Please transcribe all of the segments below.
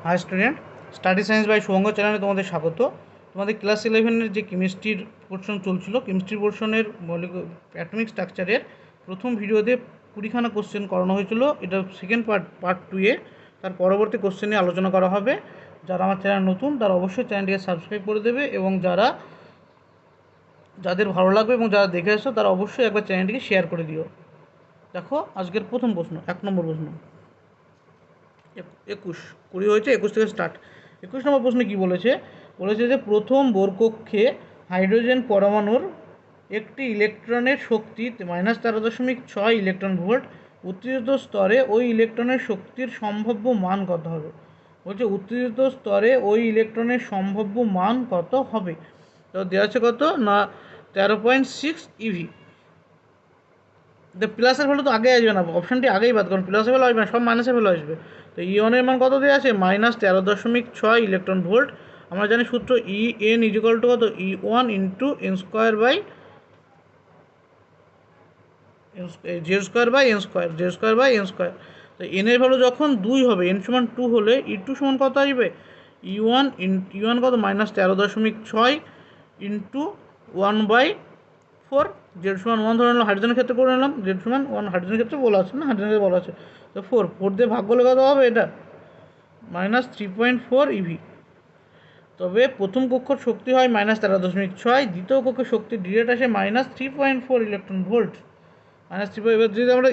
High student, study science by শুভঙ্গ চ্যানেলে তোমাদের স্বাগত। তোমাদের ক্লাস 11-এর যে কেমিস্ট্রির পোর্শন চলছিল, কেমিস্ট্রি পোর্শনের অ্যাটমিক স্ট্রাকচারের প্রথম ভিডিওতে 20খানা কোশ্চেন করানো হয়েছিল। এটা সেকেন্ড পার্ট 2-এ তার পরবর্তী কোশ্চেন নিয়ে আলোচনা করা হবে। যারা আমার চ্যানেল নতুন তারা অবশ্যই চ্যানেলটিকে সাবস্ক্রাইব করে দেবে, এবং যাদের ভালো লাগবে এবং যারা দেখে এসো তারা অবশ্যই একবার চ্যানেলটিকে শেয়ার করে দিও। দেখো আজকের প্রথম প্রশ্ন, 1 নম্বর প্রশ্ন। 20 হয়েছে, 21 থেকে স্টার্ট। 21 নম্বর প্রশ্নে কী বলেছে যে প্রথম বোর কক্ষে হাইড্রোজেন পরমাণুর একটি ইলেকট্রনের শক্তি -13.6 ইলেকট্রন ভোল্ট। উত্তেজিত স্তরে ওই ইলেকট্রনের শক্তির সম্ভাব্য মান কত হবে? বলছে উত্তেজিত স্তরে ওই ইলেকট্রনের সম্ভাব্য মান কত হবে। তো দেওয়া আছে কত না 13.6 ইভি। প্লাসের ভ্যালু তো আগে আসবে না, অপশানটি আগেই বাদ, কারণ প্লাসের ভ্যালু আসবে না, সব মাইনাসের ভ্যালু আসবে। তো ইওনের মান কত দেওয়া আছে? -13.6 ইলেকট্রন ভোল্ট। আমরা জানি সূত্র ই এন ইজিক্যাল টু কত, E1 into N square by Z square by N square. তো এনের ভ্যালু যখন 2 হবে, এন সমান 2 হলে E2 সমান কত আসবে? ইওয়ান কত -13.6 ইন্টু 1/4। জেড সমান 1 ধরে নিলাম, হাইড্রোজেনের ক্ষেত্রে করে নিলাম, জেড সমান 1, হাইড্রোজেনের ক্ষেত্রে বলা আছে না, হাইড্রোজেনের বলা আছে। তো 4 দিয়ে ভাগ করলে কত হবে? এটা -3.4 ইভি। তবে প্রথম কক্ষর শক্তি হয় -13.6, দ্বিতীয় কক্ষের শক্তি ডিরেক্ট আসে -3.4 ইলেকট্রন ভোল্ট। -3। এবার যদি আমরা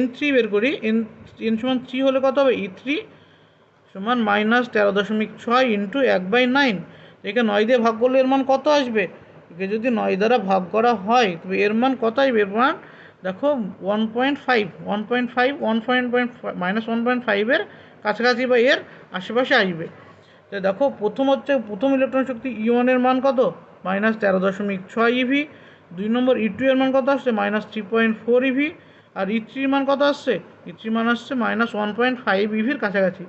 N3 বের করি, এন সমান 3 হলে কত হবে? E3 সমান -13.6 ইন্টু 1/9। একে 9 দিয়ে ভাগ করলে এর মান কত আসবে? একে যদি 9 দ্বারা ভাগ করা হয় তবে এর মান কত আসবে? এর মান দেখো 1.5 -1.5 এর কাছাকাছি বা এর আশেপাশে আসবে। তো দেখো প্রথম ইলেকট্রন শক্তি ইওনের মান কত? -13.6 ইভি। 2 নম্বর E2 এর মান কত আসছে? -3.4 ইভি। আর E3 মান কত আসছে? E3 মান আসছে -1.5 ইভির কাছাকাছি।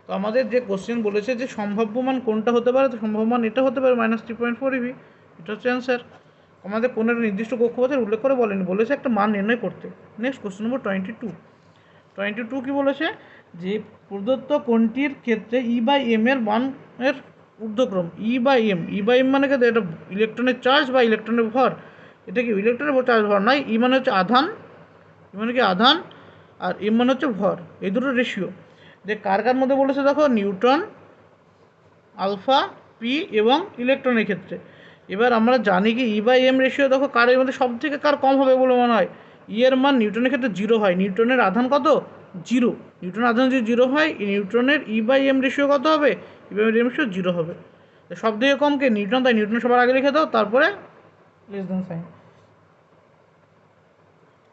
তো আমাদের যে কোশ্চেন বলেছে যে সম্ভাব্য মান কোনটা হতে পারে, তো সম্ভাব্য মান এটা হতে পারে -3.4 ইভি। এটা হচ্ছে অ্যান্সার। আমাদের কোনো একটা নির্দিষ্ট কক্ষপথের উল্লেখ করে বলেনি, বলেছে একটা মান নির্ণয় করতে। নেক্সট কোশ্চেন নম্বর 22 কী বলেছে? যে প্রদত্ত কোণটির ক্ষেত্রে E/m এর মানের ঊর্ধ্বক্রম। E/m মানে কি? এটা ইলেকট্রনের চার্জ বা ইলেকট্রনের ভর। এটা কি ইলেকট্রনের চার্জ ভর নয়। E মানে হচ্ছে আধান, আধান, আর m মানে হচ্ছে ভর। এই দুটো রেশিও। যে কার মধ্যে বলেছে দেখো, নিউটন, আলফা, পি এবং ইলেকট্রনের ক্ষেত্রে। এবার আমরা জানি কি E/m রেশিও দেখো কার মধ্যে সব থেকে কার কম হবে বলে মনে হয়? এর মান নিউটনের ক্ষেত্রে 0 হয়। নিউটনের আধান কত? 0। নিউটনের আধান যদি 0 হয়, নিউটনের E/m রেশিও কত হবে? E/m রেশিও 0 হবে। সব থেকে কম কে? নিউটন। তাই নিউটন সবার আগে লিখে দাও, তারপরে less than sign.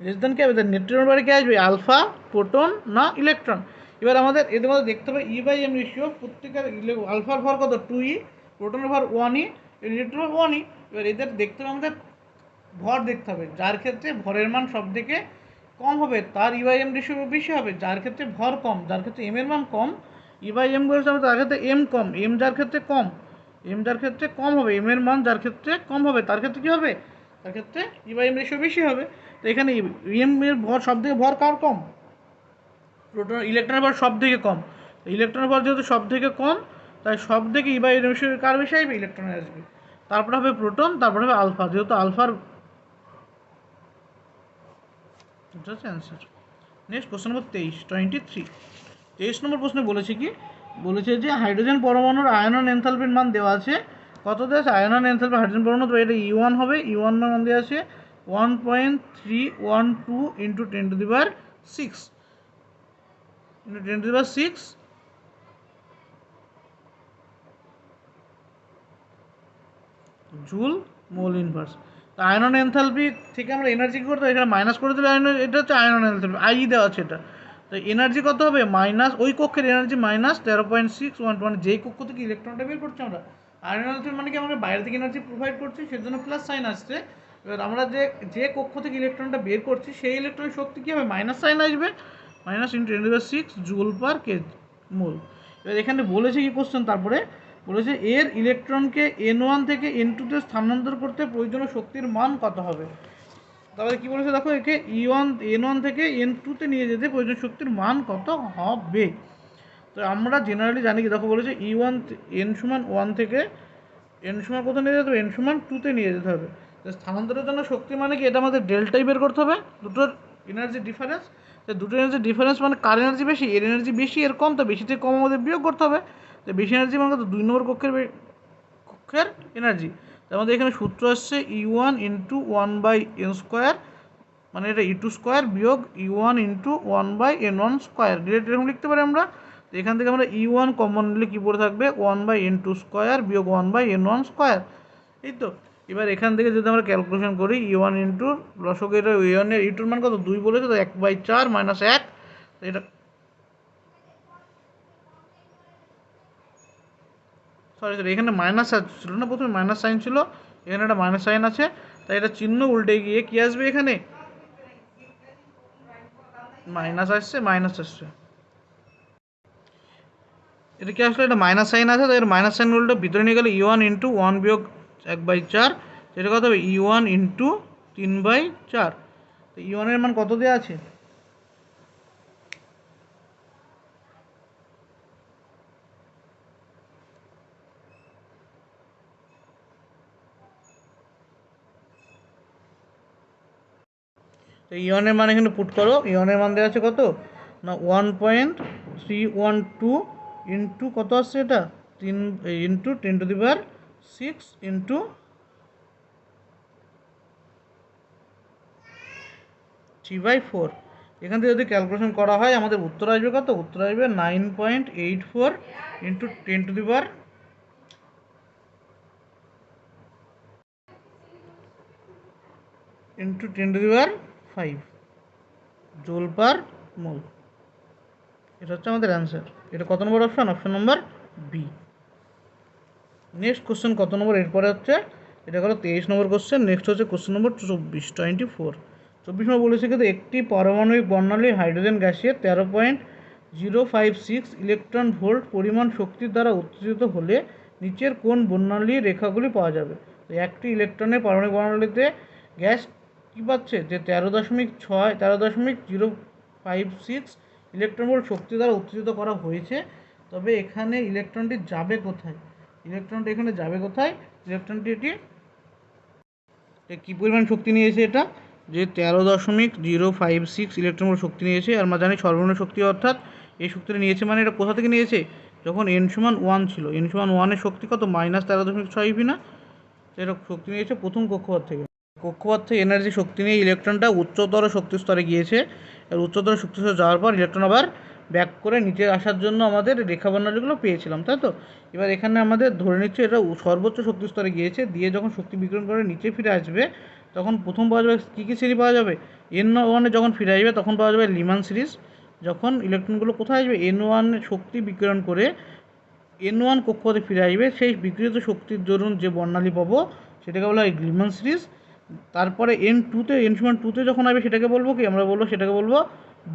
Less than কে হবে? নিউটনের বারে কে আসবে? আলফা, প্রোটন না ইলেকট্রন? এবার আমাদের এদের মধ্যে দেখতে হবে E/m রেশিও। প্রত্যেকের আলফার ভর কত? 2e, প্রোটনের ভর 1e, ইলেকট্রনের ভর 1e। এবার এদের দেখতে হবে আমাদের ভর দেখতে হবে। যার ক্ষেত্রে ভরের মান সব থেকে কম হবে তার E/m রেশিও বেশি হবে। যার ক্ষেত্রে ভর কম, যার ক্ষেত্রে m এর মান কম, E/m বলেছে হবে তার ক্ষেত্রে m কম। যার ক্ষেত্রে কম হবে, m এর মান যার ক্ষেত্রে কম হবে তার ক্ষেত্রে কী হবে? তার ক্ষেত্রে E/m রেশিও বেশি হবে। তো এখানে m এর ভর সব থেকে ভর কার কম? প্রোটন। ইলেকট্রনের ভর সব থেকে কম। ইলেকট্রনের ভর যেহেতু সব থেকে কম, তাই সব থেকে E/m রেশিও কার বেশি আসবে? ইলেকট্রনের আসবে। তারপরে হবে প্রোটন, তারপরে হবে আলফা। যেহেতু আলফার, এটা হচ্ছে অ্যান্সার। নেক্সট কোশ্চেন নম্বর 23 নম্বর প্রশ্নে বলেছে কি? বলেছে যে হাইড্রোজেন পরমাণুর আয়নন এনথালপির মান দেওয়া আছে। কত দেওয়া আছে? আয়নন এনথালপি হাইড্রোজেন পরমাণু, তো এটা E1 হবে। E1 মান দেওয়া আছে 1.312 ইন্টু 10⁶ জুল মোল ইনভার্স। তো আয়নন এনথালপি থেকে আমরা এনার্জি কী করতে হবে? এখানে মাইনাস করে দিলে এটা হচ্ছে আয়নন এনথালপি, আই দেওয়া আছে এটা। তো এনার্জি কত হবে? মাইনাস ওই কক্ষের এনার্জি -13.612, মানে যেই কক্ষ থেকে ইলেকট্রনটা বের করছি আমরা। আয়নন এনথালপি মানে কি? আমরা বাইরে থেকে এনার্জি প্রোভাইড করছি, সেজন্য প্লাস সাইন আসছে। এবার আমরা যে কক্ষ থেকে ইলেকট্রনটা বের করছি সেই ইলেকট্রনের শক্তি কী হবে? মাইনাস সাইন আসবে, -10⁶ জুল পার কে মোল। এবার এখানে বলেছে কি কোশ্চেন, তারপরে বলেছে এর ইলেকট্রনকে N1 থেকে N2 তে স্থানান্তর করতে প্রয়োজনীয় শক্তির মান কত হবে। তারপরে কি বলেছে দেখো, একে N1 থেকে N2 তে নিয়ে যেতে প্রয়োজনীয় শক্তির মান কত হবে। তো আমরা জেনারেলি জানি কি, দেখো বলেছে E1 n সমান 1 থেকে n সমান কোথায় নিয়ে যেতে হবে, n সমান 2তে নিয়ে যেতে হবে। তো স্থানান্তরের জন্য শক্তি মানে কি, এটা আমাদের ডেল্টাই বের করতে হবে, দুটোর এনার্জি ডিফারেন্স। তো দুটো এনার্জি ডিফারেন্স মানে কার এনার্জি বেশি, এর এনার্জি বেশি, এর কম, তো বেশি থেকে কম আমাদের বিয়োগ করতে হবে। তো বেশি এনার্জি মানে কত, 2 নম্বর কক্ষের এনার্জি। তো আমাদের এখানে সূত্র আসছে E1 ইন্টু 1/n², মানে এটা E2 স্কোয়ার বিয়োগ E1 into 1/n1 square. Direct এরকম লিখতে পারি আমরা। তো এখান থেকে আমরা E1 কমন নিলে কী পড়ে থাকবে, 1/n2 স্কোয়ার বিয়োগ 1/n1 স্কোয়ার। এই তো এবার এখান থেকে যদি আমরা ক্যালকুলেশন করি, E1 ইন্টু লসক, এটা E1 এর E2 মান কত, 2 বলেছে, তো 1/4 মাইনাস 1, এটা সরি এখানে মাইনাস ছিল না, প্রথমে মাইনাস সাইন ছিল, এখানে একটা মাইনাস সাইন আছে, তাই এটা চিহ্ন উল্টে গিয়ে কী আসবে, এখানে মাইনাস আসছে, এটা কি আসলে এটা মাইনাস সাইন আছে, তো এর মাইনাস সাইন উল্টে ভিতরে নিয়ে গেলে E1 ইন্টু 1 বিয়োগ 1/4, এটা কত হবে E1 ইন্টু 3/4। তো E1 এর মান কত দেওয়া আছে, তো E1 এর মান এখানে পুট করো। E1 এর মান দেওয়া আছে কত না, 1.312 ইন্টু কত আসছে এটা, 3 ইন্টু 10⁶ ইন্টু 3/4। এখান থেকে যদি ক্যালকুলেশন করা হয় আমাদের উত্তর আসবে কত, উত্তর আসবে 9.84 ইন্টু 10⁵ জোল পার মোল। এটা হচ্ছে আমাদের অ্যান্সার। এটা কত নম্বর অপশান, অপশান নম্বর বি। নেক্সট কোশ্চেন কত নম্বর, এরপরে হচ্ছে এটা হলো 23 নম্বর কোশ্চেন। নেক্সট হচ্ছে কোশ্চেন নম্বর 24 নম্বর বলেছে কিন্তু একটি পারমাণবিক বর্ণালী হাইড্রোজেন গ্যাসের 13.056 ইলেকট্রন ভোল্ট পরিমাণ শক্তির দ্বারা উত্তেজিত হলে নিচের কোন বর্ণালীর রেখাগুলি পাওয়া যাবে। তো একটি ইলেকট্রনের পারমাণবিক বর্ণালীতে গ্যাস কী পাচ্ছে, যে 13.056 ইলেকট্রন ভোল্ট শক্তি দ্বারা উত্তেজিত করা হয়েছে। তবে এখানে ইলেকট্রনটি যাবে কোথায়, ইলেকট্রনটি এখানে যাবে কোথায়, ইলেকট্রনটি এটি কী পরিমাণ শক্তি নিয়েছে, এটা যে 13.056 ইলেকট্রন ভোল্ট শক্তি নিয়েছে। আর আমরা জানি সর্বনিম্ন শক্তি অর্থাৎ এই শক্তিটা নিয়েছে মানে এটা কোথা থেকে নিয়েছে, যখন n সমান 1 ছিল, n সমান 1 এর শক্তি কত, -13.6 ইভি না, এটা শক্তি নিয়েছে প্রথম কক্ষপথ থেকে। কক্ষপথ থেকে এনার্জি শক্তি নিয়ে ইলেকট্রনটা উচ্চতর শক্তি স্তরে গিয়েছে। আর উচ্চতর শক্তি স্তরে যাওয়ার পর ইলেকট্রন আবার ব্যাক করে নিচে আসার জন্য আমাদের রেখা বর্ণালীগুলো পেয়েছিলাম, তাই তো। এবার এখানে আমাদের ধরে নিচ্ছে এটা সর্বোচ্চ শক্তি স্তরে গিয়েছে, দিয়ে যখন শক্তি বিকিরণ করে নিচে ফিরে আসবে, তখন প্রথম পাওয়া যাবে কী কী সিরিজ পাওয়া যাবে, N1 যখন ফিরে আসবে তখন পাওয়া যাবে লিমান সিরিজ। যখন ইলেকট্রনগুলো কোথায় আসবে, N1 শক্তি বিকিরণ করে N1 কক্ষপথে ফিরে আসবে, সেই বিকিরিত শক্তির দরুন যে বর্ণালী পাবো সেটাকে বলা হয় লিমান সিরিজ। তারপরে N সমান 2তে যখন আসবে সেটাকে বলবো কি, আমরা বলবো সেটাকে বলবো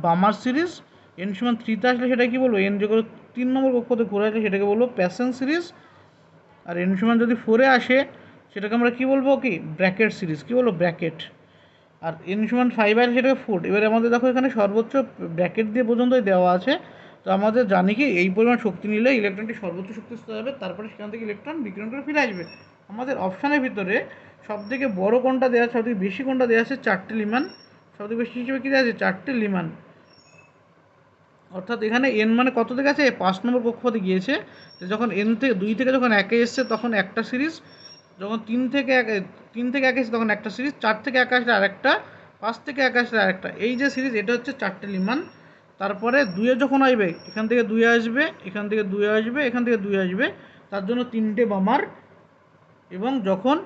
বামার সিরিজ। N সমান 3তে আসলে সেটা কি বলবো, N যখন 3 নম্বর কক্ষপথে ঘুরে আসে সেটাকে বলবো প্যাসেন সিরিজ। আর N সমান যদি 4-এ আসে সেটাকে আমরা কি বলবো, কি ব্র্যাকেট সিরিজ, কি বলবো ব্র্যাকেট। আর N সমান 5 আসলে সেটাকে ফুট। এবারে আমাদের দেখো এখানে সর্বোচ্চ ব্র্যাকেট দিয়ে পর্যন্তই দেওয়া আছে। তো আমাদের জানি কি এই পরিমাণ শক্তি নিলে ইলেকট্রনটি সর্বোচ্চ শক্তি স্তরে যাবে, তারপরে সেখান থেকে ইলেকট্রন বিকিরণ করে ফিরে আসবে। আমাদের অপশানের ভিতরে সবথেকে বড় কোনটা দেওয়া আছে, সবথেকে বেশি কোনটা দেওয়া আছে, 4টে লিমান। সবথেকে বেশি হিসেবে কী দেওয়া আছে, 4টে লিমান। অর্থাৎ এখানে N মানে কত থেকে আছে, 5 নম্বর কক্ষপথে গিয়েছে। তো যখন দুই থেকে যখন 1-এ এসছে তখন একটা সিরিজ, যখন 3 থেকে 1 এসছে তখন একটা সিরিজ, 4 থেকে 1 আসলে আরেকটা, 5 থেকে 1 আসলে আরেকটা। এই যে সিরিজ, এটা হচ্ছে 4টে লিমান। তারপরে 2-এ যখন আসবে এখান থেকে 2 আসবে, এখান থেকে 2 আসবে, এখান থেকে 2 আসবে, তার জন্য 3টে বামার। এবং যখন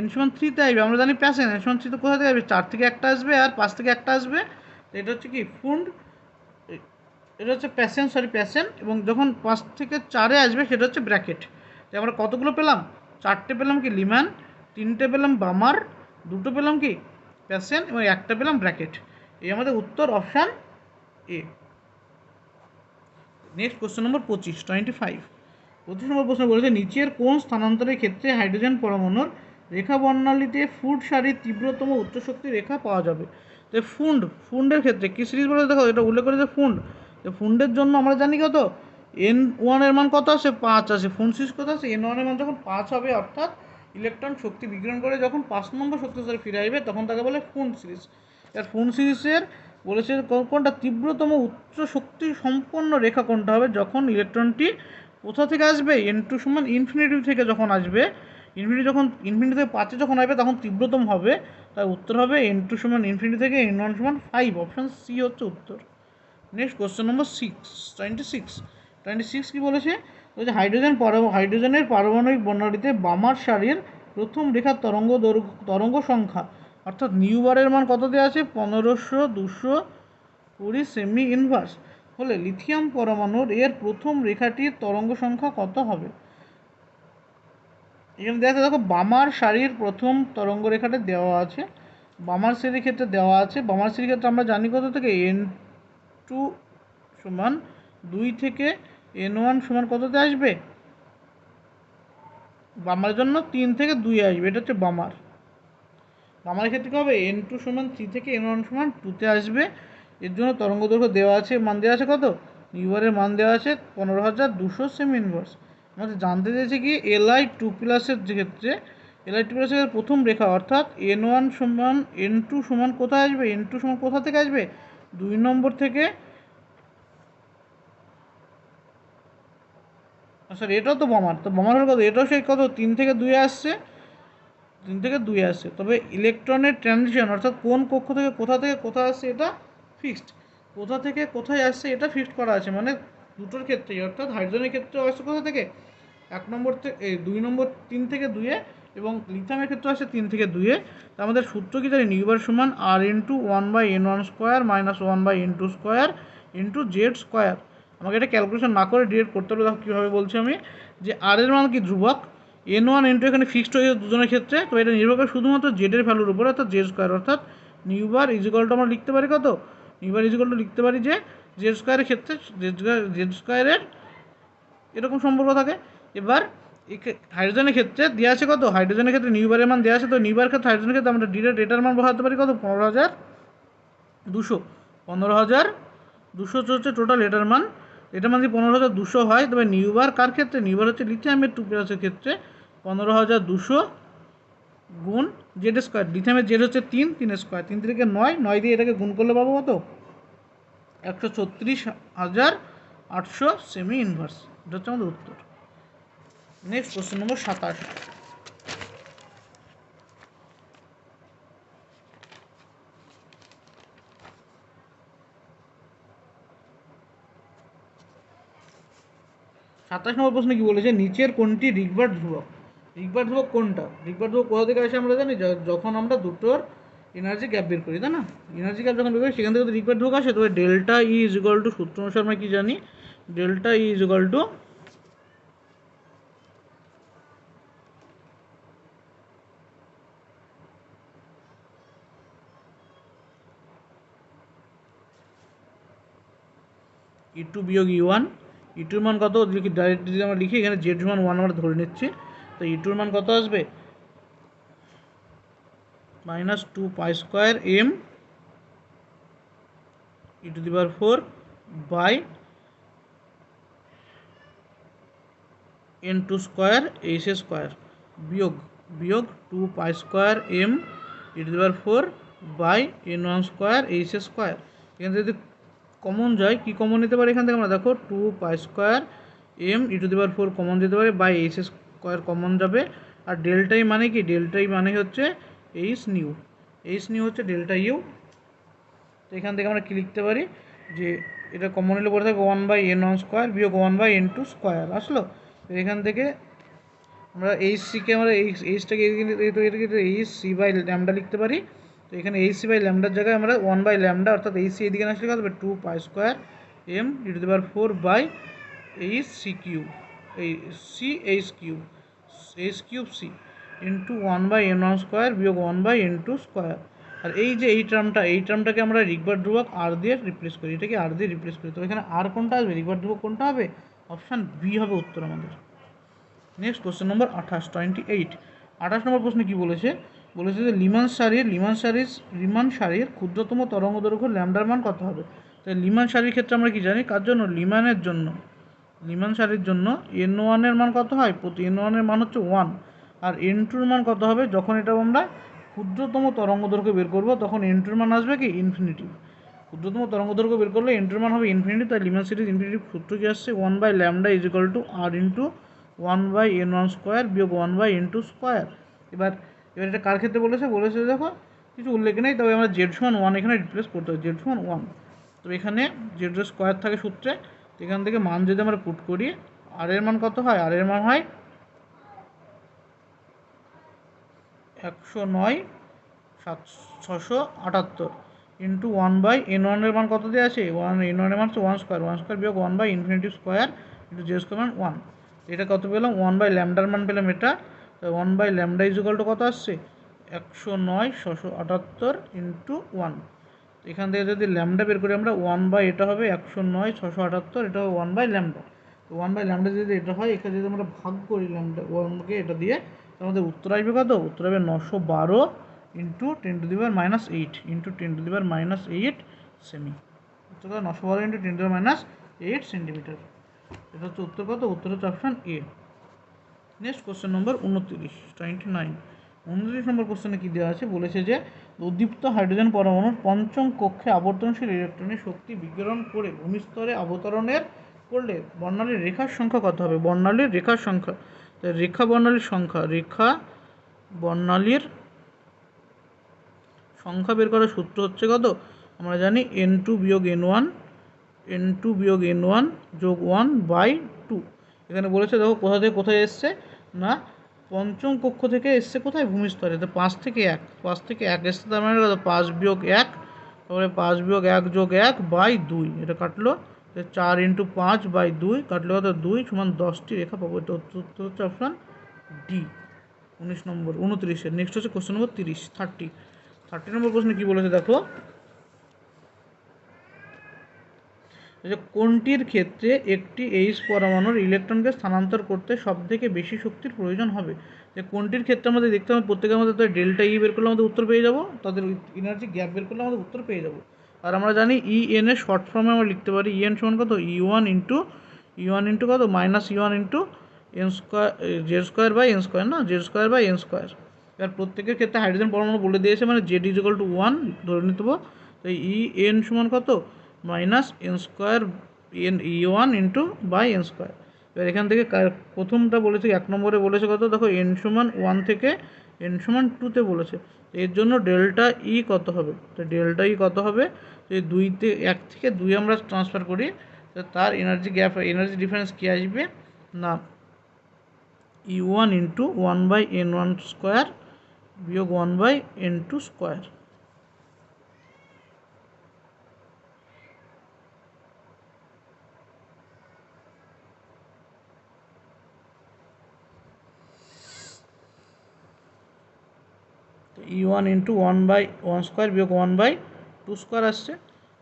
N সমান 3-তে আসবে, আমরা জানি প্যাসেন, N সমান 3-তে কোথা থেকে আসবে, 4 থেকে একটা আসবে আর 5 থেকে একটা আসবে। তো এটা হচ্ছে কি ফুন্ড, এটা হচ্ছে প্যাসেন। এবং যখন 5 থেকে 4-এ আসবে সেটা হচ্ছে ব্র্যাকেট। তো আমরা কতগুলো পেলাম, 4টে পেলাম কি লিমান, 3টে পেলাম বামার, 2টো পেলাম কি প্যাসেন এবং একটা পেলাম ব্র্যাকেট। এই আমাদের উত্তর অপশান এ। নেক্সট কোশ্চেন নম্বর 25 নম্বর প্রশ্ন বলেছে নিচের কোন স্থানান্তরের ক্ষেত্রে হাইড্রোজেন পরমাণুর রেখা বর্ণালীতে ফুড সারির তীব্রতম উচ্চ শক্তির রেখা পাওয়া যাবে। তো ফুন্ডের ক্ষেত্রে কী সিরিজ বলে, দেখো এটা উল্লেখ করেছে ফুন্ড। তো ফুন্ডের জন্য আমরা জানি কত, N1 এর মান কত আসে 5 আসে, ফোন সিরিজ কত আসে N1 এর মান যখন 5 হবে অর্থাৎ ইলেকট্রন শক্তি বিকিরণ করে যখন 5 নম্বর শক্তি স্তরে ফিরে আসবে তখন তাকে বলে ফোন সিরিজ। এর ফোন সিরিজের বলেছে কোনটা তীব্রতম উচ্চ শক্তি সম্পন্ন রেখা কোনটা হবে, যখন ইলেকট্রনটি কোথা থেকে আসবে N2 সমান ইনফিনিটি থেকে যখন আসবে, ইনফিনিটি থেকে 5 যখন আসবে তখন তীব্রতম হবে। তাই উত্তর হবে N2 সমান ইনফিনিটি থেকে N1 সমান 5, অপশান সি হচ্ছে উত্তর। নেক্সট কোশ্চেন নম্বর 26 কি বলেছে, হাইড্রোজেনের পারমাণবিক বর্ণালীতে বামার সারির প্রথম রেখার তরঙ্গ সংখ্যা অর্থাৎ নিউবারের মান কত দেওয়া আছে 1500 220 সেমি ইনভার্স হলে লিথিয়াম পরমাণুর এর প্রথম রেখাটির তরঙ্গ সংখ্যা কত হবে। এখানে দেখা যাচ্ছে, দেখো বামার সারির প্রথম তরঙ্গ রেখাটা দেওয়া আছে, বামার সারির ক্ষেত্রে দেওয়া আছে। বামার সারির ক্ষেত্রে আমরা জানি কত থেকে N2 সমান 2 থেকে N1 সমান কততে আসবে, বামার জন্য 3 থেকে 2 আসবে, এটা হচ্ছে বামার ক্ষেত্রে কী হবে N2 সমান 3 থেকে N1 সমান 2তে আসবে। এর জন্য তরঙ্গ দৈর্ঘ্য দেওয়া আছে, মান দেওয়া আছে কত, নিউবারের মান দেওয়া আছে 15200 সেমি ইনভার্স। আমাদের জানতে চেয়েছে কি Li2+এর ক্ষেত্রে Li2+এর প্রথম রেখা অর্থাৎ N1 সমান N2 সমান কোথায় আসবে, N2 সমান কোথা থেকে আসবে 2 নম্বর থেকে, স্যার এটাও তো বামার, তো বামার হলো কত, এটাও সেই কত 3 থেকে 2 আসছে, তবে ইলেকট্রনের ট্রানজিশন অর্থাৎ কোন কক্ষ থেকে কোথায় আসছে এটা ফিক্সড, কোথা থেকে কোথায় আসছে এটা ফিক্সড করা আছে, মানে দুটোর ক্ষেত্রেই, অর্থাৎ হাইড্রোজেনের ক্ষেত্রে আসছে কোথা থেকে 1 নম্বর থেকে 2 নম্বর 3 থেকে 2 এবং লিথিয়ামের ক্ষেত্রে আসছে 3 থেকে 2। তা আমাদের সূত্র কি জানি, নিউবার সমান R×1/N1² - 1/N2² × Z²। আমাকে এটা ক্যালকুলেশন না করে ডিরেক্ট করতে হবে। দেখো কীভাবে বলছি আমি, যে আর এর মান কি ধ্রুবক, N1 N2 এখানে ফিক্সড হয়ে দুজনের ক্ষেত্রে, তো এটা নির্ভর করে শুধুমাত্র জেডের ভ্যালুর উপরে অর্থাৎ Z², অর্থাৎ নিউবার ইজিকলটা আমরা লিখতে পারি কত, নিউবার ইজিকলটা লিখতে পারি যে Z² ক্ষেত্রে Z²-এর এরকম সম্পর্ক থাকে। এবার হাইড্রোজেনের ক্ষেত্রে দেওয়া আছে কত, হাইড্রোজেনের ক্ষেত্রে নিউবারের মান দেওয়া আছে, তো নিউবার ক্ষেত্রে হাইড্রোজেনের ক্ষেত্রে আমরা ডিরেক্ট এটার মান বসাতে পারি কত 15200 হচ্ছে টোটাল এটার মান যদি 15200 হয়, তবে নিউবার কার ক্ষেত্রে, নিউবার হচ্ছে লিথিয়ামের 2+এর ক্ষেত্রে 15200 গুণ Z², লিথিয়ামের জেড হচ্ছে 3 3 থেকে 9 দিয়ে এটাকে গুণ করলে পাবো কত 136,800 সেমি ইনভার্স, এটা হচ্ছে আমাদের উত্তর। নেক্সট কোশ্চেন নম্বর 27। নম্বর প্রশ্ন কি বলেছে, নিচের কোনটি রিগবার্ড ধ্রুবক। রিগবার্ড ধ্রুবক কোনটা, রিগবার্ড ধ্রুবক কোথা থেকে আসে আমরা জানি, যখন আমরা দুটোর এনার্জি গ্যাপ বের করি, তাই না, এনার্জি গ্যাপ যখন বের করি সেখান থেকে রিগবার্ড ধ্রুবক আসে। তবে ডেল্টা ই ইজিক্যাল টু সূত্র অনুসারে আমরা কি জানি, ডেল্টা ই ইজিক্যাল টু E2 বিয়োগ E1, E2 মান কত ডাইরেক্ট যদি আমরা লিখি, এখানে Z সমান 1 আমরা ধরে নিচ্ছি, তো E2 মান কত আসবে -2π² m e⁴ by N2² h² বিয়োগ 2π² m e⁴ by N1² h²। এখানে যদি কমন যায়, কি কমন নিতে পারে এখান থেকে আমরা, দেখো 2π² m e⁴ কমন যেতে পারে, বাই h² কমন যাবে। আর ডেল্টা ই মানে কি, ডেল্টা ই মানে হচ্ছে এইচ নিউ হচ্ছে ডেল্টা ইউ। তো এখান থেকে আমরা কি লিখতে পারি, যে এটা কমন নিলে পড়ে থাকে 1/N1² বিয়োগ 1/N2² আসলো। তো এখান থেকে আমরা এইচসিকে আমরা এইচটাকে Hc/λ লিখতে পারি। তো এখানে Hc/λ জায়গায় আমরা 1/λ অর্থাৎ Hc এদিকে আসলে কত হবে 2π² m e⁴ বাই Hc³ এই H³ c ইন্টু 1/N1² বিয়োগ 1/N2²। আর এই যে এই টার্মটাকে আমরা রিগবার্ড ধ্রুবক আর দিয়ে রিপ্লেস করি, এটাকে আর দিয়ে রিপ্লেস করি। তো এখানে আর কোনটা আসবে, রিগবার্ড ধ্রুবক কোনটা হবে, অপশান বি হবে উত্তর আমাদের। নেক্সট কোশ্চেন নম্বর 28 নম্বর প্রশ্নে কি বলেছে, যে লিমান সারির ক্ষুদ্রতম তরঙ্গ দৈর্ঘ্য ল্যামডার মান কত হবে। তো লিমান সারির ক্ষেত্রে আমরা কি জানি, কার জন্য, লিমানের জন্য লিমান সারির জন্য n1 এর মান কত হয়, প্রতি n1 এর মান হচ্ছে 1, আর n2 এর মান কত হবে, যখন এটা আমরা ক্ষুদ্রতম তরঙ্গ দৈর্ঘ্য বের করব তখন n2 এর মান আসবে কি ইনফিনিটি। ক্ষুদ্রতম তরঙ্গ দৈর্ঘ্য বের করলে n2 এর মান হবে ইনফিনিটি, তাই লিমান সিরিজ ইনফিনিটি সূত্র কি আসছে 1/λ = r ইন্টু 1/n1 স্কোয়ার বিয়োগ 1/n2 স্কোয়ার। এবার এটা কার ক্ষেত্রে বলেছে দেখো কিছু উল্লেখ নেই, তবে আমরা জেড সমান 1 এখানে রিপ্লেস করতে হবে, জেড সমান 1। তো এখানে জেড স্কোয়ার থাকে সূত্রে, তো এখান থেকে মান যদি আমরা পুট করি, আর এর মান কত হয়, আর এর মান হয় 109,678 ইন্টু 1/n1 এর মান কত দেওয়া আছে, n1 এর মান হচ্ছে 1 স্কোয়ার বিয়োগ 1/ইনফিনিটি স্কোয়ার ইন্টু জে স্কোয়ার মান 1। এটা কত পেলাম, 1/λ মান পেলাম এটা, তো 1/λ = কত আসছে 109,678 ইন্টু 1। এখান থেকে যদি ল্যামডা বের করি আমরা, এটা হবে 109,678, এটা হবে 1/λ। তো 1/λ যদি এটা হয়, এখানে যদি আমরা ভাগ করি ল্যামডা 1কে এটা দিয়ে, আমাদের উত্তর আসবে কত, উত্তর হবে 912 ইন্টু 10⁻⁸ ইন্টু 10⁻⁸ সেমি। উত্তর কত, 912 ইন্টু 10⁻⁸ সেন্টিমিটার। এটা হচ্ছে উত্তর কত, উত্তর হচ্ছে অপশান এ। নেক্সট কোশ্চেন নম্বর 29 নম্বর কোশ্চেনে কী দেওয়া আছে, বলেছে যে উদ্দীপ্ত হাইড্রোজেন পরমাণুর পঞ্চম কক্ষে আবর্তনশীল ইলেকট্রনের শক্তি বিকিরণ করে ভূমিস্তরে অবতরণের করলে বর্ণালীর রেখার সংখ্যা কত হবে, বর্ণালীর রেখার সংখ্যা, রেখা বর্ণালীর সংখ্যা বের করার সূত্র হচ্ছে কত, আমরা জানি n2 বিয়োগ n1 যোগ 1/2। এখানে বলেছে দেখো কোথা থেকে কোথায় এসছে না, পঞ্চম কক্ষ থেকে এসছে কোথায়, ভূমিস্তরে, তো 5 থেকে 1 এসছে, তার মানে 5 বিয়োগ 1, তারপরে 5 বিয়োগ 1 যোগ 1/2, এটা কাটলো 4 ইন্টু 5/2 কাটলো কত, 2 সমান 10টি রেখা পাবো। এটা উত্তর হচ্ছে অপশান ডি 29। নেক্সট হচ্ছে কোশ্চেন নম্বর 30 নম্বর প্রশ্নে কী বলেছে দেখো, যে কোনটির ক্ষেত্রে একটি এইচ পরমাণুর ইলেকট্রনকে স্থানান্তর করতে সবথেকে বেশি শক্তির প্রয়োজন হবে, যে কোনটির ক্ষেত্রে আমাদের দেখতে হবে, প্রত্যেকের মধ্যে তাদের ডেল্টা ই বের করলে আমাদের উত্তর পেয়ে যাব, তাদের এনার্জি গ্যাপ বের করলে আমাদের উত্তর পেয়ে যাব। আর আমরা জানি ই এন এর শর্ট ফর্মে আমরা লিখতে পারি ই এন সমান কত, ই1 ইন্টু কত মাইনাস ই1 into N square, Z square by N square, না Z square by N square. এবার প্রত্যেকের ক্ষেত্রে হাইড্রোজেন পরমাণু বলে দিয়েছে, মানে জেড = 1 ধরে নিতে হবে, তো ই এন সমান কত মাইনাস এন স্কোয়ার ই1 ইন্টু বাই এন স্কোয়ার। এবার এখান থেকে প্রথমটা বলেছে 1 নম্বরে বলেছে কত, দেখো n সমান 1 থেকে n সমান 2তে বলেছে, এর জন্য ডেল্টা ই কত হবে, তো ডেল্টা ই কত হবে, যদি 1 থেকে 2 আমরা ট্রান্সফার করি, তো তার এনার্জি ডিফারেন্স কী আসবে না, ই1 ইন্টু 1/n1 স্কোয়ার বিয়োগ 1/n2 স্কোয়ার। ই1 ইন্টু 1/1 স্কোয়ার বিয়োগ 1/2 স্কোয়ার আসছে,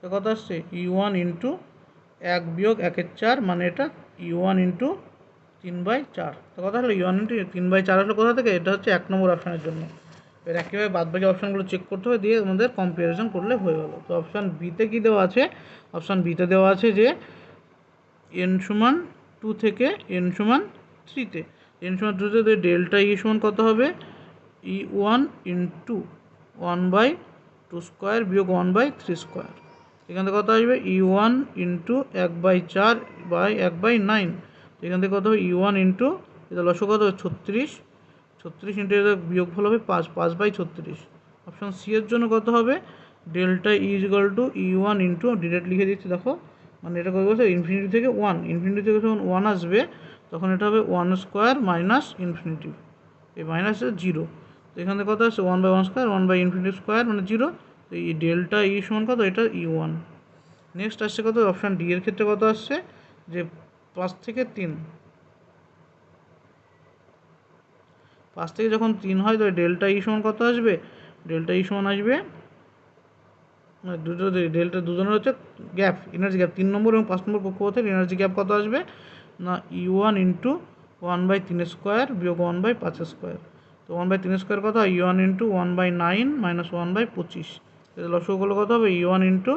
তো কত আসছে ই1 ইন্টু 1 বিয়োগ 1/4, মানে এটা ই1 ইন্টু 3/4, তো কথা হলো ই1 ইন্টু 3/4 আসলে কোথা থেকে, এটা হচ্ছে 1 নম্বর অপশানের জন্য। এবার একইভাবে বাদবাকি অপশানগুলো চেক করতে হবে, দিয়ে আমাদের কম্পারিজন করলে হয়ে গেল। তো অপশান বিতে কী দেওয়া আছে, অপশান বিতে দেওয়া আছে যে n সমান 2 থেকে n সমান 3তে, n সমান 2তে ডেল্টা ই সমান কত হবে, ই1 ইন্টু 1/2 স্কোয়ার বিয়োগ 1/3 স্কোয়ার। এখান থেকে কত আসবে ই1 ইন্টু 1/4 বাই 1/9, এখান থেকে কত হবে ই1 ইন্টু, এটা লসও কত হবে 36 ইন্টু এটা বিয়োগফল হবে 5/36। অপশান সি এর জন্য কত হবে, ডেল্টা ই = ই1 ইন্টু, ডিরেক্ট লিখে দিচ্ছি দেখো, মানে এটা কত বলছে ইনফিনিটি থেকে যখন 1 আসবে, তখন এটা হবে 1 স্কোয়ার মাইনাস ইনফিনিটি, এই মাইনাস 0, তো এখান থেকে কত আসছে 1/1 স্কোয়ার 1/ইনফিনিটি স্কোয়ার মানে 0, তো এই ডেল্টা ই সমান কত, এটা ই1। নেক্সট আসছে কত, অপশান ডি এর ক্ষেত্রে কত আসছে, যে 5 থেকে 3, 5 থেকে যখন 3 হয়, তো ডেল্টা ই সমান কত আসবে, ডেল্টা ই সমান আসবে, মানে ডেল্টা দুজনের হচ্ছে গ্যাপ, এনার্জি গ্যাপ 3 নম্বর এবং 5 নম্বর কক্ষপথের এনার্জি গ্যাপ কত আসবে না, ই1 ইন্টু 1/3 স্কোয়ার বিয়োগ 1/5 স্কোয়ার, তো 1/3 স্কোয়ার কত হয় ই1 ইন্টু 1/9 মাইনাস 1/25, লসগুলো কত হবে ই1 ইন্টু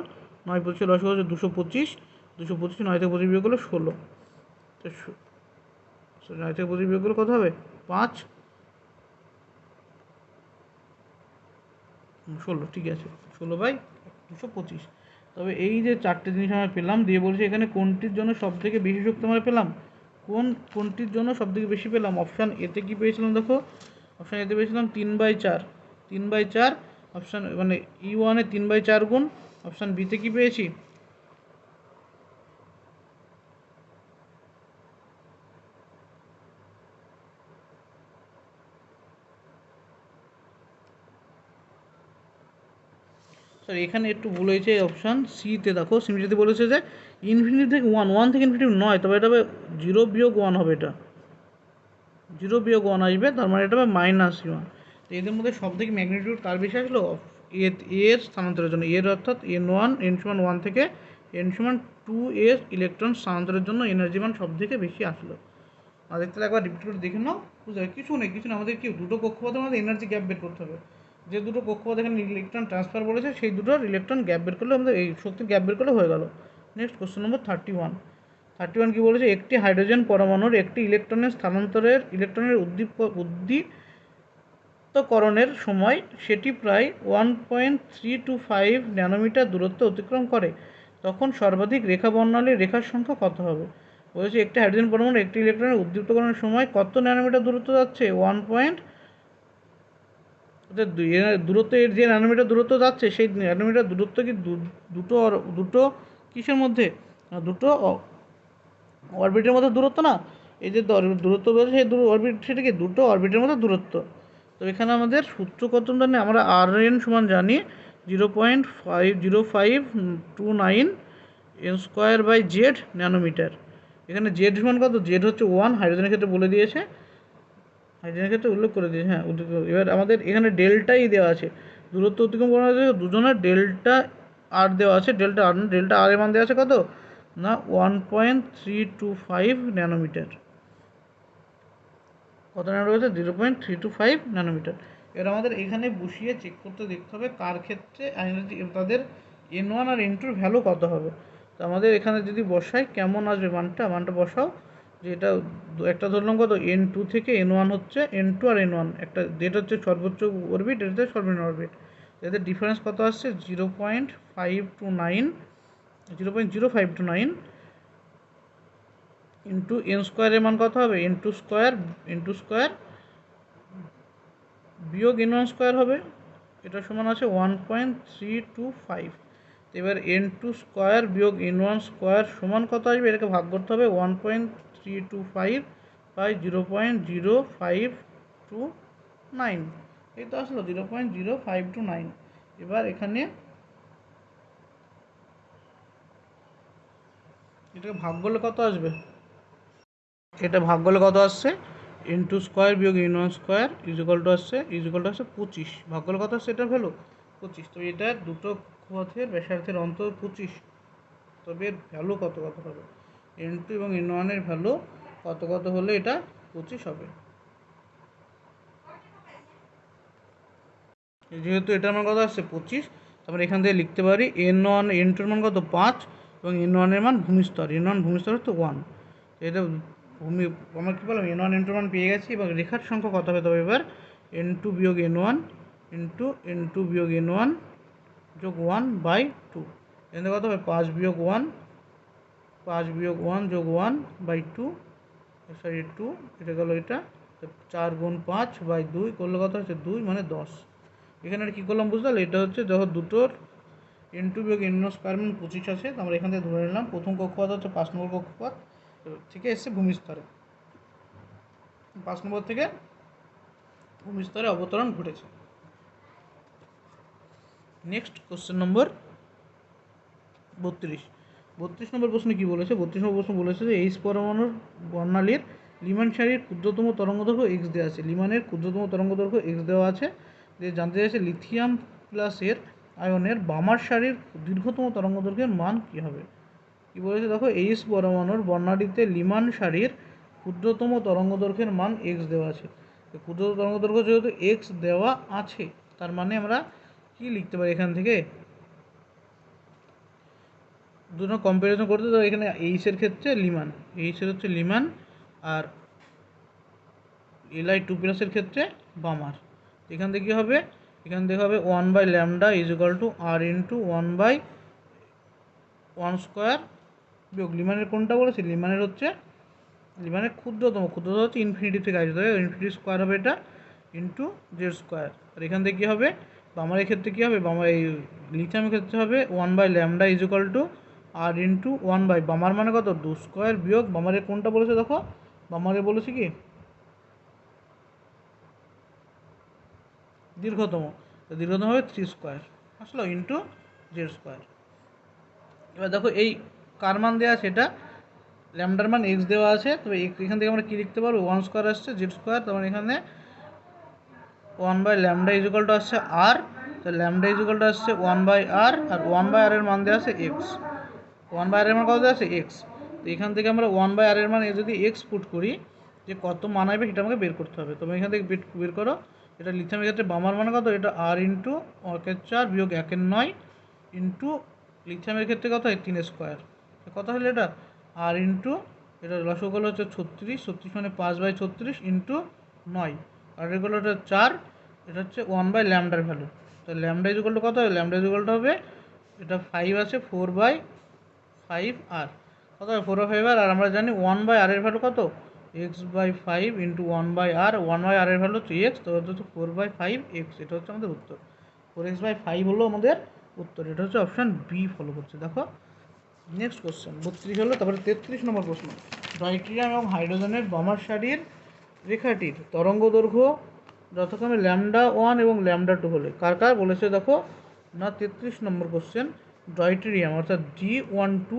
9 25, লসগু হচ্ছে 225, 9 থেকে 25 বিয়োগ করলে 16, তো 9 থেকে 25 বিয়োগ করলে কত হবে? 5 16, ঠিক আছে, 16/225। তবে এই যে 4টে জিনিস আমরা পেলাম, দিয়ে বলছে এখানে কোনটির জন্য সবথেকে বেশি শক্তি আমরা পেলাম, কোনটির জন্য সবথেকে বেশি পেলাম। অপশান এতে কি পেয়েছিলাম দেখো, অপশান এতে পেয়েছিলাম 3/4, 3/4 অপশান মানে E1 3/4 গুণ। অপশান বিতে কি পেয়েছি, স্যার এখানে একটু ভুল হয়েছে। অপশান সিতে দেখো, সিমিতে বলেছে যে ইনফিনিটি থেকে 1 থেকে ইনফিনিটি নয়, তবে এটা হবে 0-1 হবে, এটা 0-1 আসবে, তার মানে এটা হবে -1। তো এদের মধ্যে সব থেকে ম্যাগনিটিউড কার বেশি আসলো, এর স্থানান্তরের জন্য, এর অর্থাৎ n1 n=1 থেকে n=2 এর ইলেকট্রন স্থানান্তরের জন্য এনার্জি মান সব থেকে বেশি আসলো। আমাদের তাহলে একবার রিপিট করে দেখে নাও, বুঝতে হবে কিছু নেই, আমাদের কি দুটো কক্ষপথের মধ্যে এনার্জি গ্যাপ বের করতে হবে। যে দুটো কক্ষপথ এখানে ইলেকট্রন ট্রান্সফার বলেছে, সেই দুটোর ইলেকট্রন গ্যাপ বের করলে আমাদের এই শক্তির গ্যাপ বের করলে হয়ে গেল। নেক্সট কোশ্চেন নম্বর 31 কি বলেছে, একটি হাইড্রোজেন পরমাণুর একটি ইলেকট্রনের উদ্দীপ্তকরণের সময় সেটি প্রায় 1.325 ন্যানোমিটার দূরত্ব অতিক্রম করে, তখন সর্বাধিক রেখা বর্ণালীর রেখার সংখ্যা কত হবে? বলেছে একটি হাইড্রোজেন পরমাণুর একটি ইলেকট্রনের উদ্দীপ্তকরণের সময় কত ন্যানোমিটার দূরত্ব যাচ্ছে, দূরত্ব, এর যে ন্যানোমিটার দূরত্ব যাচ্ছে সেই ন্যানোমিটার দূরত্ব কি দুটো কিসের মধ্যে, দুটো অরবিটের মধ্যে দূরত্ব না, এই যে দূরত্ব বলছে সেই অরবিট, সেটা কি দুটো অরবিটের মধ্যে দূরত্ব। তো এখানে আমাদের সূত্র কত জানি, আমরা Rn সমান জানি 0.50529 n²/z ন্যানোমিটার। এখানে জেড সমান কত, জেড হচ্ছে 1, হাইড্রোজেনের ক্ষেত্রে বলে দিয়েছে, হাইড্রোজেনের ক্ষেত্রে উল্লেখ করে দিয়েছে, হ্যাঁ। এবার আমাদের এখানে ডেল্টাই দেওয়া আছে, দূরত্ব অতিক্রম করা আছে দুজনের ডেল্টা আর দেওয়া আছে, ডেল্টা আর এর মান দেওয়া আছে কত না 1.325 ন্যানোমিটার। কত ন্যানোমিটার রয়েছে, 0.325 ন্যানোমিটার। এবার আমাদের এখানে বসিয়ে চেক করতে দেখতে হবে কার ক্ষেত্রে এনার্জি, তাদের n1 আর n2 ভ্যালু কত হবে। তো আমাদের এখানে যদি বসাই কেমন আসবে মানটা বসাও, যে এটা একটা ধরলাম কত, n2 থেকে n1 হচ্ছে, n2 আর n1 একটা, যেটা হচ্ছে সর্বোচ্চ অরবিট, এটা হচ্ছে সর্বনিম্ন অরবিট, এদের ডিফারেন্স কত আসছে 0.0529 ইন্টু n² এর মান কত হবে, n² বিয়োগ n1² হবে, এটা সমান আছে 1.325। এবার n2² বিয়োগ n1² সমান কত আসবে, এটাকে ভাগ করতে হবে 1.325 বাই 0.0529, এই তো আসলো 0.0529। এবার এখানে এটাকে ভাগ করলে কত আসবে, এটা ভাগ করলে কত আসছে, n2² বিয়োগ n1² আসছে 25, ভাগ করলে কত আসছে, এটা ভ্যালু 25। তো এটা দুটো পথের ব্যাসার্ধের অন্তর 25, তবে এর ভ্যালু কত হবে, n2 এবং n1 এর ভ্যালু কত হলে এটা 25 হবে। যেহেতু এটার মান কত আসছে 25, তারপরে এখান থেকে লিখতে পারি n1 n2 এর মান কত 5 এবং n1 এর মান ভূমিস্তর, n1 ভূমিস্তর হচ্ছে 1। এটা আমরা কী বললাম, n1 n2 মান পেয়ে গেছি, এবং রেখার সংখ্যা কত হবে, তবে এবার n2 বিয়োগ n1 ইন্টু n2 বিয়োগ n1 যোগ 1/2, এখানে কত হবে 5 বিয়োগ 1 যোগ 1/2, সরি 2, এটা গেল এটা, 4 গুণ 5/2 করলে কত হচ্ছে 2 মানে 10। এখানে আর কী করলাম বুঝতে পারলে, এটা হচ্ছে যখন দুটোর n2 বিয়োগ n1² মান 25 আছে, তো আমরা এখান থেকে ধরে নিলাম প্রথম কক্ষপথ হচ্ছে 5 নম্বর কক্ষপথ থেকে এসছে ভূমিস্তরে, 5 নম্বর থেকে ভূমিস্তরে অবতরণ ঘটেছে। নেক্সট কোশ্চেন নম্বর 32 নম্বর প্রশ্নে কী বলেছে, 32 নম্বর প্রশ্ন বলেছে যে এইচ পরমাণুর বর্ণালীর লিমান সারির ক্ষুদ্রতম তরঙ্গদৈর্ঘ্য x দেওয়া আছে, লিমানের ক্ষুদ্রতম তরঙ্গদৈর্ঘ্য x দেওয়া আছে, যে জানতে চাইছে লিথিয়াম প্লাসের আয়নের বামার সারির দীর্ঘতম তরঙ্গদৈর্ঘ্যের মান কী হবে। কী বলেছে দেখো, এইচ পরমাণুর বর্ণালীতে লিমান সারির ক্ষুদ্রতম তরঙ্গদৈর্ঘ্যের মান x দেওয়া আছে। তো ক্ষুদ্রতম তরঙ্গদৈর্ঘ্য যেহেতু x দেওয়া আছে, তার মানে আমরা কি লিখতে পারি এখান থেকে, দুটো কম্পারিজন করতে, তো এখানে এইচের ক্ষেত্রে লিমান, এইচের হচ্ছে লিমান, আর এলআই টু প্লাসের ক্ষেত্রে বামার। এখান থেকে কী হবে, এখান থেকে হবে 1/λ is equal to R into 1/1² বিয়োগ লিমানের কোনটা বলেছি, লিমানের হচ্ছে লিমানের ক্ষুদ্রতম হচ্ছে ইনফিনিটি থেকে আসবে, ইনফিনিটি স্কোয়ার হবে এটা ইন্টু জেড স্কোয়ার। আর এখান থেকে কী হবে, বামারের ক্ষেত্রে কী হবে, বামার এই লিথিয়ামের ক্ষেত্রে হবে 1/λ is equal to R into 1/, Balmer মানে কত 2² বিয়োগ বামারের কোনটা বলেছে দেখো, বামারে বলেছে কি দীর্ঘতম, তো দীর্ঘতম হবে 3² আসলো ইন্টু জেড স্কোয়ার। এবার দেখো এই কার মান দেওয়া আছে, এটা ল্যামডার মান এক্স দেওয়া আছে, তবে এখান থেকে আমরা কী লিখতে পারবো, 1² আসছে জেড স্কোয়ার, তার মানে এখানে 1/λ ইজ ইকাল টু আসছে আর, তো ল্যামডা ইজ ইকাল টু আসছে 1/r, আর 1/r এর মান দেওয়া আছে এক্স, 1/r এর মান কত দেওয়া আছে এক্স। তো এখান থেকে আমরা 1/r এর মান যদি এক্স পুট করি, যে কত মান আসবে সেটা আমাকে বের করতে হবে। তোমরা এখান থেকে বের করো, এটা লিথিয়ামের ক্ষেত্রে বামার মানে কত, এটা আর ইন্টু 1/4 বিয়োগ 1/9 ইন্টু লিথিয়ামের ক্ষেত্রে কত হয় 3² কত হলো এটা আর ইন্টু, এটা লসগোল হচ্ছে 36 মানে 5/36 ইন্টু 9, আর এগুলো হচ্ছে 4, এটা হচ্ছে 1/λ ভ্যালু। তো ল্যামডা ইজ ইকুয়াল টু কত হবে, ল্যামডা ইজ ইকুয়াল টু হবে, এটা 5 আছে 4/5 আর কত হবে 4/5 আর আমরা জানি 1/r এর ভ্যালু কত x/5 ইন্টু 1/r, 1/r এর ভ্যালু হচ্ছে এক্স, তো এটা হচ্ছে 4/5 এক্স, এটা হচ্ছে আমাদের উত্তর, 4x/5 হলো আমাদের উত্তর, এটা হচ্ছে অপশান বি ফলো করছে। দেখো নেক্সট কোশ্চেন 32 হলো, তারপরে 33 নম্বর প্রশ্ন, ডয়ট্রিয়াম এবং হাইড্রোজেনের বামার সারির রেখাটির তরঙ্গ দৈর্ঘ্য যথাক্রমে λ1 এবং λ2 হলে কার কার বলেছে দেখো না। 33 নম্বর কোশ্চেন, ডয়ট্রিয়াম অর্থাৎ G12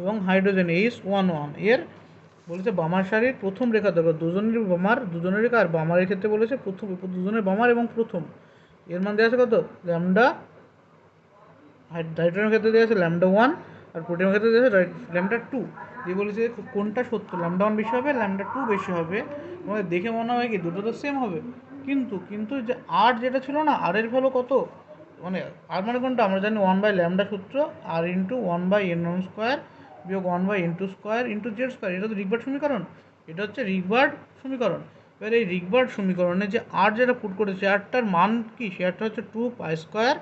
এবং হাইড্রোজেন H11 এর বলেছে বামার সারির প্রথম রেখা দৈর্ঘ্য, দুজনের রেখা, আর বামারের ক্ষেত্রে বলেছে প্রথম, দুজনের বামার এবং প্রথম, এর মান দেওয়া আছে কত ল্যামডা, ডাইট্রিয়ামের ক্ষেত্রে দেওয়া আছে λ1, আর প্রোটিনের ক্ষেত্রে দেওয়া আছে λ2। দিয়ে বলেছে কোনটা সত্য, λ1 বেশি হবে λ2 বেশি হবে, আমাদের দেখে মনে হয় কি দুটো তো সেম হবে, কিন্তু যে আর যেটা ছিল না, আর এর ভ্যালু কত, মানে আর মানে কোনটা আমরা জানি 1/λ সূত্র, আর ইন্টু 1/n1² বিয়োগ 1/n2² ইন্টু জেড স্কোয়ার, এটা তো রিকবার্ড সমীকরণ, এটা হচ্ছে রিকবার্ড সমীকরণ। এবার এই রিকবার্ড সমীকরণে যে আর যেটা পুট করেছে, আরটার মান কি, সে আরটা হচ্ছে 2π²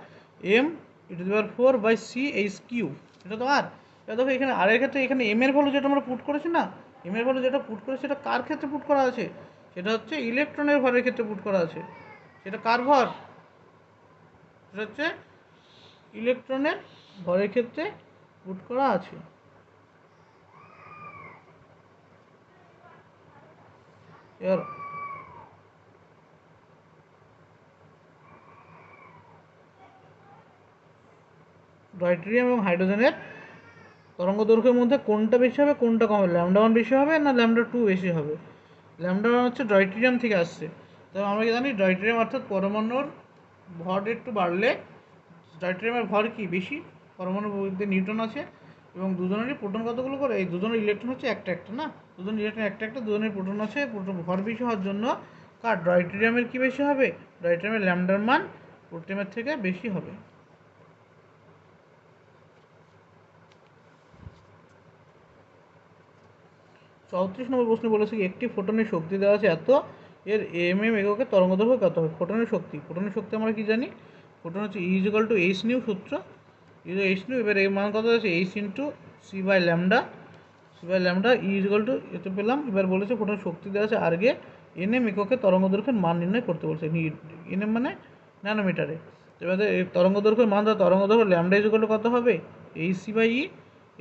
m/4/c/3, এটা তো আর। এবার দেখো এখানে আর এর ক্ষেত্রে এখানে এম এর ভ্যালু যেটা আমরা পুট করেছি না, এম এর ভ্যালু যেটা পুট করেছে সেটা কার ক্ষেত্রে পুট করা আছে, সেটা হচ্ছে ইলেকট্রনের ভরের ক্ষেত্রে পুট করা আছে, সেটা কার ভর, সেটা হচ্ছে ইলেকট্রনের ভরের ক্ষেত্রে পুট করা আছে। এবার ডয়ট্রিয়াম এবং হাইড্রোজেনের তরঙ্গ দৈর্ঘ্যের মধ্যে কোনটা বেশি হবে কোনটা কম হবে, λ1 বেশি হবে না λ2 বেশি হবে, λ1 হচ্ছে ডয়ট্রিয়াম থেকে আসছে। তবে আমরা কি জানি ডয়ট্রিয়াম অর্থাৎ পরমাণুর ভর একটু বাড়লে ডয়ট্রিয়ামের ভর কি বেশি, পরমাণুর মধ্যে নিউটন আছে এবং দুজনেরই প্রোটন কতগুলো করে, এই দুজনের ইলেকট্রন হচ্ছে একটা না, দুজনের ইলেকট্রন একটা, দুজনের প্রোটন আছে, প্রোটন ভর বেশি হওয়ার জন্য কার ডয়ট্রিয়ামের কি বেশি হবে, ডয়ট্রিয়ামের ল্যামডার মান প্রোটিয়ামের থেকে বেশি হবে। 34 নম্বর প্রশ্নে বলেছে কি একটি ফোটনের শক্তি দেওয়া আছে এত, এর এককে তরঙ্গদৈর্ঘ্য কত হবে। ফোটনের শক্তি আমরা কি জানি, ফোটন হচ্ছে E=h সূত্র, E=h। এবার এর মান কত আছে h ইন্টু c/λ, এতে পেলাম। এবার বলেছে ফোটনের শক্তি দেওয়া আছে আর্গে, nm এককে তরঙ্গদৈর্ঘ্যের মান নির্ণয় করতে বলছে, nm মানে ন্যানোমিটারে। এবার তরঙ্গদৈর্ঘ্যের মান, তরঙ্গদৈর্ঘ্য λ কত হবে hc/e,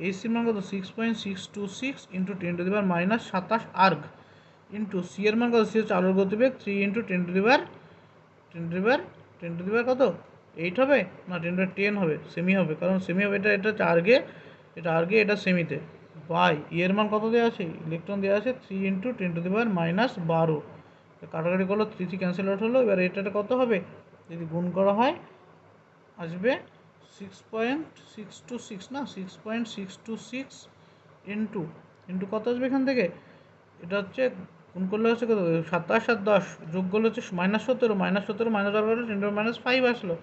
এইচসির মান কত 6.626 ইন্টু 10⁻⁻27 আর্গ ইন্টু সি এর মান কত, সি হচ্ছে আলোর গতিবেগ 3 ইন্টু 10⁻10⁻10⁻ কত 8 হবে না 10⁻10 হবে, সেমি হবে, কারণ সেমি হবে, এটা হচ্ছে আর্গে, এটা সেমিতে, বাই এর মান কত দেওয়া আছে, ইলেকট্রন দেওয়া আছে 3 ইন্টু 10⁻12, কাটাকাটি করলো 3 ক্যান্সেল আউট হলো। এবার এটা কত হবে, যদি গুণ করা হয় আসবে 6.626 না, 6.626 ইন্টু কত আসবে এখান থেকে, এটা হচ্ছে গুণ করলে হচ্ছে কত 27 আর 10 যোগ করলে হচ্ছে -17 -17 -12 10⁻5 আসলো।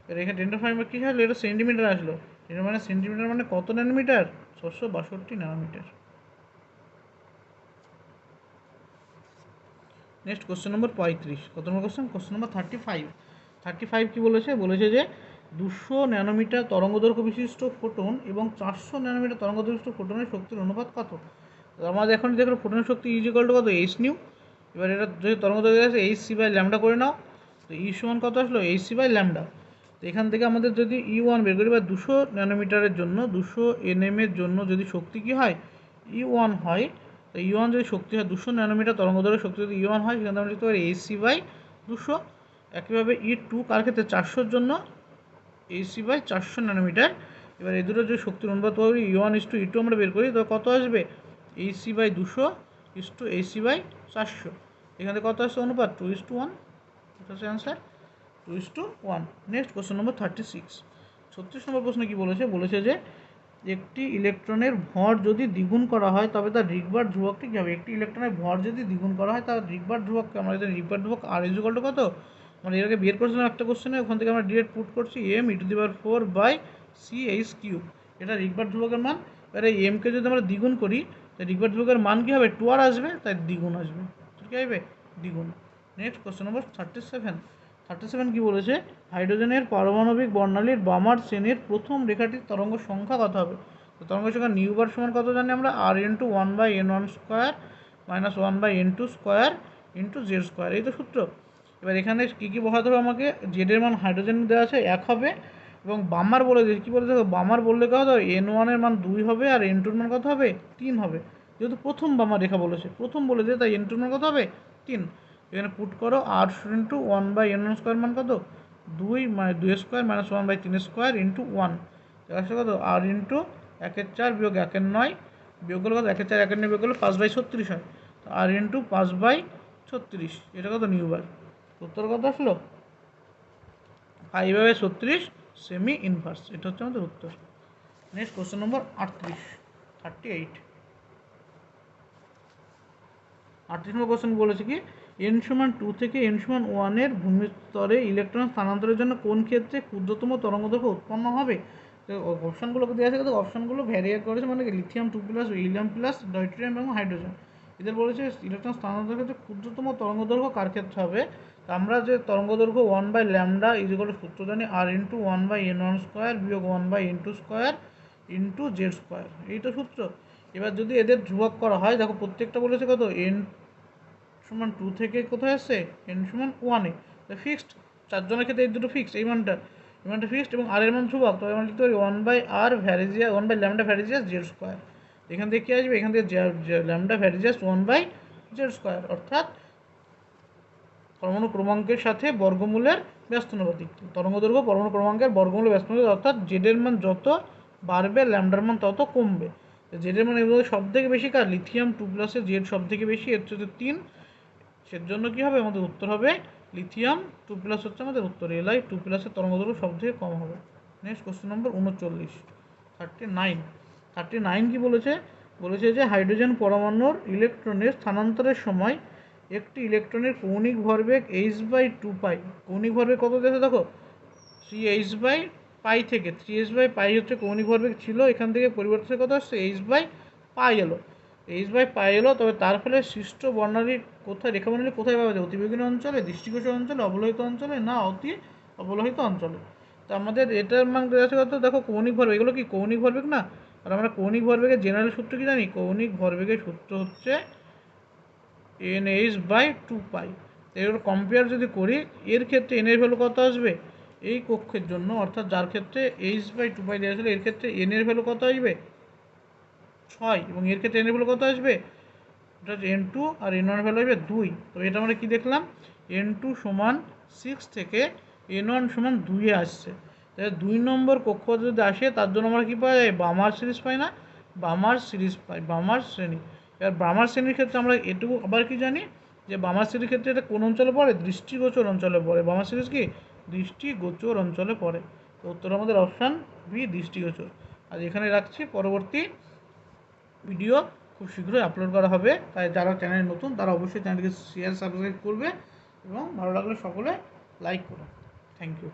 এর এখানে 10⁻5 কী আসলো, এটা সেন্টিমিটার আসলো। এটা মানে সেন্টিমিটার মানে কত nanometre? 662 nanometre. Next question number 35। কত নম্বর কোশ্চেন? কোশ্চেন নম্বর 35 কি বলেছে? বলেছে যে 200 ন্যানোমিটার তরঙ্গদৈর্ঘ্য বিশিষ্ট ফোটন এবং 400 ন্যানোমিটার তরঙ্গদৈর্ঘ্য বিশিষ্ট ফোটনের শক্তির অনুপাত কত? তো আমাদের এখন দেখো ফোটনের শক্তি ইজিক্যাল টু কত? H new. এবার এটা যদি তরঙ্গদৈর্ঘ্য আছে এইচ সি বাই ল্যামডা করে নাও, তো ই সমান কত আসলো? H C by lambda. তো এখান থেকে আমাদের যদি ই ওয়ান বের করি বা 200 ন্যানোমিটারের জন্য 200 এনএম এর জন্য যদি শক্তি কী হয়? ই ওয়ান হয়। তো ই ওয়ান যদি শক্তি হয় 200 ন্যানোমিটার তরঙ্গদৈর্ঘ্যের শক্তি যদি ই ওয়ান হয়, সেখানে আমরা লিখতে পারি এইচ সি বাই 200। একইভাবে ই টু কার ক্ষেত্রে? 400-র জন্য এইচ সি বাই 400 ন্যানোমিটার। এবার এই দুটো যদি শক্তির অনুপাত করি E one is to E two আমরা বের করি, তো কত আসবে? H C by 200 is to H C by 400। এখানে কত আসছে অনুপাত? 2:1। এটা হচ্ছে answer, 2:1। Next question number 36। 36 number প্রশ্ন কী বলেছে? বলেছে যে একটি ইলেকট্রনের ভর যদি দ্বিগুণ করা হয় তবে তার রিকবার ধ্রুবকটি কী হবে? একটি ইলেকট্রনের ভর যদি দ্বিগুণ করা হয় তার রিকবার ধ্রুবককে আমরা জানি রিকবার ধ্রুবক আর ইজ ইকুয়াল টু কত? মানে এর আগে বের করেছিলাম একটা কোশ্চেনে, ওখান থেকে আমরা ডিরেক্ট পুট করছি M E to the power 4 by C H cube. এটা রিকবার ধ্রুবকের মান। এবার এই এমকে যদি আমরা দ্বিগুণ করি তাই রিকবার ধ্রুবকের মান কী হবে? 2 আর আসবে, তাই দ্বিগুণ আসবে। কী আসবে? দ্বিগুণ। নেক্সট কোশ্চেন নম্বর 37 কী বলেছে? হাইড্রোজেনের পারমাণবিক বর্ণালীর বামার শ্রেণীর প্রথম রেখাটির তরঙ্গ সংখ্যা কত হবে? তো তরঙ্গ সংখ্যা নিউবার সমান কত জানি আমরা? আর into 1/n1 square minus 1/n2 square into Z square. এই তো সূত্র। এবার এখানে কী বসাতে হবে আমাকে? জেডের মান হাইড্রোজেন দেওয়া আছে 1 হবে, এবং বামার বলে দিয়েছে। কী বলে দেখো, বামার বললে কত হবে? n1-এর মান 2 হবে আর n2-র মান কত হবে? 3 হবে। যেহেতু প্রথম বামার রেখা বলেছে, প্রথম বলে দিয়ে, তাই n2-র মান কত হবে? 3। এখানে পুট করো আর ইন্টু 1/n1 স্কোয়ার মান কত? 2 মানে 2 স্কোয়ার মাইনাস 1/3 স্কোয়ার ইন্টু 1। আসলে কত? আর ইন্টু 1/4 বিয়োগ 1/9 বিয়োগ করলে কত? 1/4 1/9 বিয়োগ করলে 5/36 হয়। তো আর ইন্টু 5/36, এটা কত? নিউবার। উত্তর কত আসলো? 5/36 সেমি ইনভার্স। এটা হচ্ছে আমাদের উত্তর। নেক্সট কোশ্চেন নম্বর 38 নম্বর কোশ্চেন বলেছে কি? n সমান 2 থেকে n সমান 1-এর ভূমিস্তরে ইলেকট্রন স্থানান্তরের জন্য কোন ক্ষেত্রে ক্ষুদ্রতম তরঙ্গদৈর্ঘ্য উৎপন্ন হবে? তো অপশানগুলোকে দেওয়া আছে, কিন্তু অপশানগুলো ভ্যারিয়েট করেছে, মানে lithium 2 plus, helium plus, deuterium এবং হাইড্রোজেন। এদের বলেছে ইলেকট্রন স্থানান্তরের ক্ষেত্রে ক্ষুদ্রতম তরঙ্গদৈর্ঘ্য কার ক্ষেত্রে হবে? আমরা যে তরঙ্গদৈর্ঘ্য 1/λ ইজিক্যাল টু সূত্র জানি আর ইন্টু 1/n1 স্কোয়ার বিয়োগ 1/n2 square into Z square. এই তো সূত্র। এবার যদি এদের ধ্রুবক করা হয়, দেখো প্রত্যেকটা বলেছে কত? n সমান 2 থেকে কোথায় আসছে? n সমান 1-এ। তো ফিক্সড, চারজনের ক্ষেত্রে এই দুটো ফিক্সড। এই মানটা ফিক্সড, এবং আর এর মান ধ্রুবক। তো আমরা লিখতে পারি 1/r varies as 1/λ varies as Z square. এখান থেকে কী আসবে? এখান থেকে ল্যামডা ভ্যারিজিয়াস 1/জেড স্কোয়ার, অর্থাৎ পরমাণু ক্রমাঙ্কের সাথে বর্গমূলের ব্যস্তানুপাতিক। তরঙ্গদৈর্ঘ্য পরমাণু ক্রমাঙ্কের বর্গমূলের ব্যস্তানুপাতিক, অর্থাৎ জেডের মান যত বাড়বে ল্যামডার মান তত কমবে। জেডের মান এগুলো সব থেকে বেশি কার? লিথিয়াম 2 প্লাসের জেড সব থেকে বেশি, এর হচ্ছে 3। সেজন্য কী হবে? আমাদের উত্তর হবে লিথিয়াম 2 প্লাস হচ্ছে আমাদের উত্তর। Li 2 প্লাসের তরঙ্গদৈর্ঘ্য সব থেকে কম হবে। নেক্সট কোশ্চেন নম্বর 39 কি বলেছে? বলেছে যে হাইড্রোজেন পরমাণুর ইলেকট্রনের স্থানান্তরের সময় একটি ইলেকট্রনের কৌণিক ভরবেগ h/2π। কৌণিক ভরবেগ কত দিয়েছে দেখো? 3h/π থেকে 3h/π হচ্ছে কৌণিক ভরবেগ ছিল, এখান থেকে পরিবর্তন কত আসছে? h/π এলো। h/π এলো, তবে তার ফলে সৃষ্ট বর্ণালীর কোথায়, রেখা বর্ণালী কোথায় পাওয়া যায়? অতিবেগুনি অঞ্চলে, দৃষ্টিগোচর অঞ্চলে, অবলোহিত অঞ্চলে, না অতি অবলোহিত অঞ্চলে? তো আমাদের এটার মান আছে কত দেখো? কৌণিক ভরবেগ। এগুলো কি কৌণিক ভরবেগ না? আর আমরা কৌণিক ভরবেগের জেনারেল সূত্র কি জানি? কৌণিক ভরবেগের সূত্র হচ্ছে nh/2π। এর কম্পেয়ার যদি করি, এর ক্ষেত্রে n এর ভ্যালু কত আসবে? এই কক্ষের জন্য, অর্থাৎ যার ক্ষেত্রে h/2π দেওয়া ছিল, এর ক্ষেত্রে n এর ভ্যালু কত আসবে? 6। এবং এর ক্ষেত্রে n এর ভ্যালু কত আসবে? এটা হচ্ছে n2, আর n1 এর ভ্যালু আসবে 2। তো এটা আমরা কি দেখলাম? n2 সমান 6 থেকে n1 সমান 2-এ আসছে। তাহলে 2 নম্বর কক্ষ যদি আসে, তার জন্য আমরা কী পাই? বামার সিরিজ পাই না? বামার সিরিজ পাই, বামার শ্রেণী। এবার বামার শ্রেণীর ক্ষেত্রে আমরা এটুকু আবার কি জানি, যে বামার সিরিজের ক্ষেত্রে এটা কোন অঞ্চলে পড়ে? দৃষ্টিগোচর অঞ্চলে পড়ে। বামার সিরিজ কি দৃষ্টিগোচর অঞ্চলে পড়ে। তো উত্তর আমাদের অপশান বি, দৃষ্টিগোচর। আর এখানে রাখছি, পরবর্তী ভিডিও খুব শীঘ্রই আপলোড করা হবে। তাই যারা চ্যানেলে নতুন তারা অবশ্যই চ্যানেলকে শেয়ার সাবস্ক্রাইব করবে, এবং ভালো লাগলে সকলে লাইক করো। Thank you.